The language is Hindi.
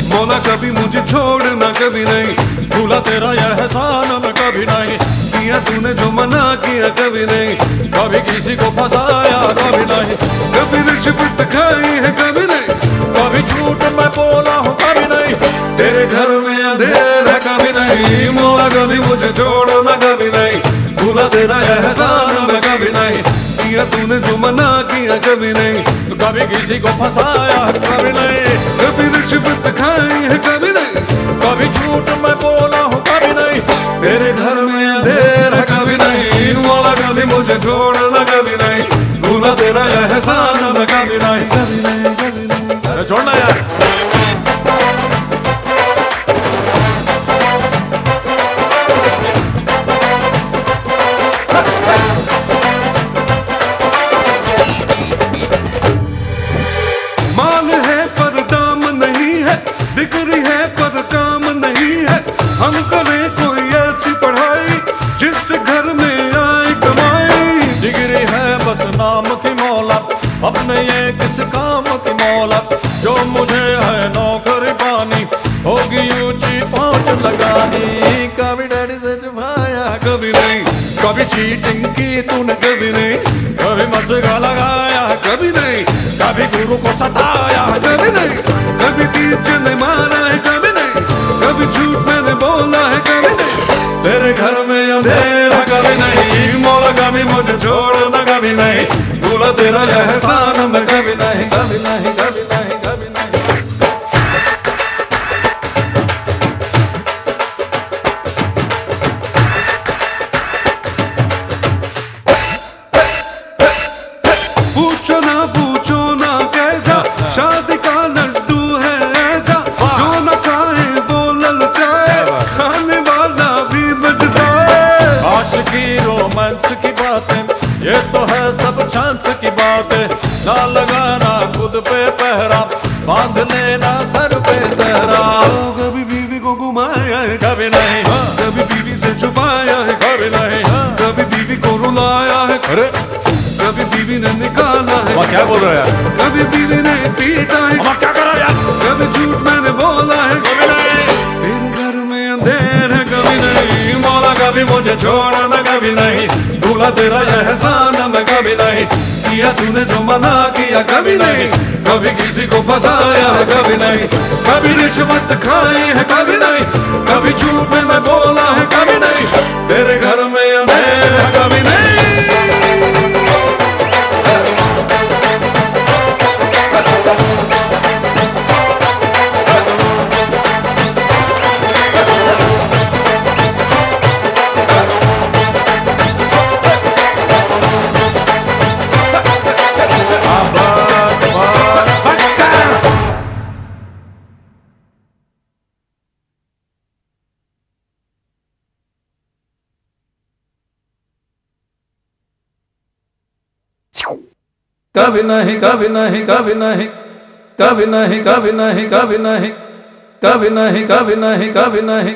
मौला कभी मुझे छोड़ना कभी नहीं, भूला तेरा यह एहसान मैं कभी नहीं, किया तूने जो मना किया कभी नहीं, कभी किसी को फंसाया कभी नहीं, कभी रिश्वत खाई है कभी नहीं, कभी झूठ मैं बोला हूँ कभी नहीं, तेरे घर में अंधेरा कभी नहीं, मौला कभी मुझे छोड़ना कभी नहीं, भूला तेरा यह एहसान मैं कभी नहीं, किया तूने जो मना किया कभी नहीं, कभी किसी को फंसाया कभी नहीं, कभी रिश्वत खाई है कभी नहीं, कभी झूठ मैं बोला हूँ कभी नहीं, तेरे घर में अंधेरा कभी नहीं, मौला कभी मुझे छोड़ना कभी नहीं, भूला तेरा एहसान मैं कभी नहीं, कभी नहीं, कभी नहीं। अरे छोड़ना यार। माल है पर दाम नहीं है, डिग्री है पर काम नहीं है, हम करें कोई ऐसी पढ़ाई जिससे घर में आए कमाई। डिग्री है बस नाम की मौला, अपने ये किस काम की मौला, जो मुझे है नौकरी पानी, होगी ऊंची पहुंच लगानी, कभी डैडी से छुपाया कभी नहीं, कभी चीटिंग की तूने कभी नहीं, कभी मस्का लगाया कभी नहीं, कभी गुरु को सताया कभी नहीं, कभी टीचर ने मारा है कभी नहीं, कभी झूठ मैंने बोला है कभी नहीं, तेरे घर में अंधेरा कभी नहीं, मौला कभी मुझे छोड़ना कभी नहीं, भूला तेरा एहसान मैं कभी नहीं, कभी नहीं, कभी नहीं, कभी नहीं। पूछो ना कैसा शादी का लड्डू है ऐसा, जो न खाए वो ललचाए, खाने वाला भी बचता है। आशिकी रोमांस की बातें ये तो है सब चांस की बातें, ना लगाना खुद पे पहरा, बांध लेना सर पे सहरा, कभी बीवी को घुमाया है कभी नहीं, कभी बीवी से छुपाया है कभी नहीं, कभी बीवी को रुलाया है, अरे कभी बीवी ने निकाला है, क्या बोल रहा है यार, कभी बीवी ने पीटा है, क्या करा यार, कभी झूठ मैंने बोला है, कभी नहीं, तेरे घर में अंधेर है कभी नहीं, मौला कभी मुझे छोड़ना कभी नहीं, भूला तेरा एहसान मैं कभी नहीं, किया तूने जो मना किया कभी नहीं, कभी किसी को फंसाया है कभी नहीं, कभी रिश्वत खाई है कभी नहीं, कभी झूठ में मैं बोला है कभी नहीं, तेरे घर में अंधेर है कभी नहीं। कभी नहीं, कभी नहीं, कभी नहीं, कभी नहीं, कभी नहीं, कभी नहीं, कभी नहीं, कभी नहीं, कभी नहीं।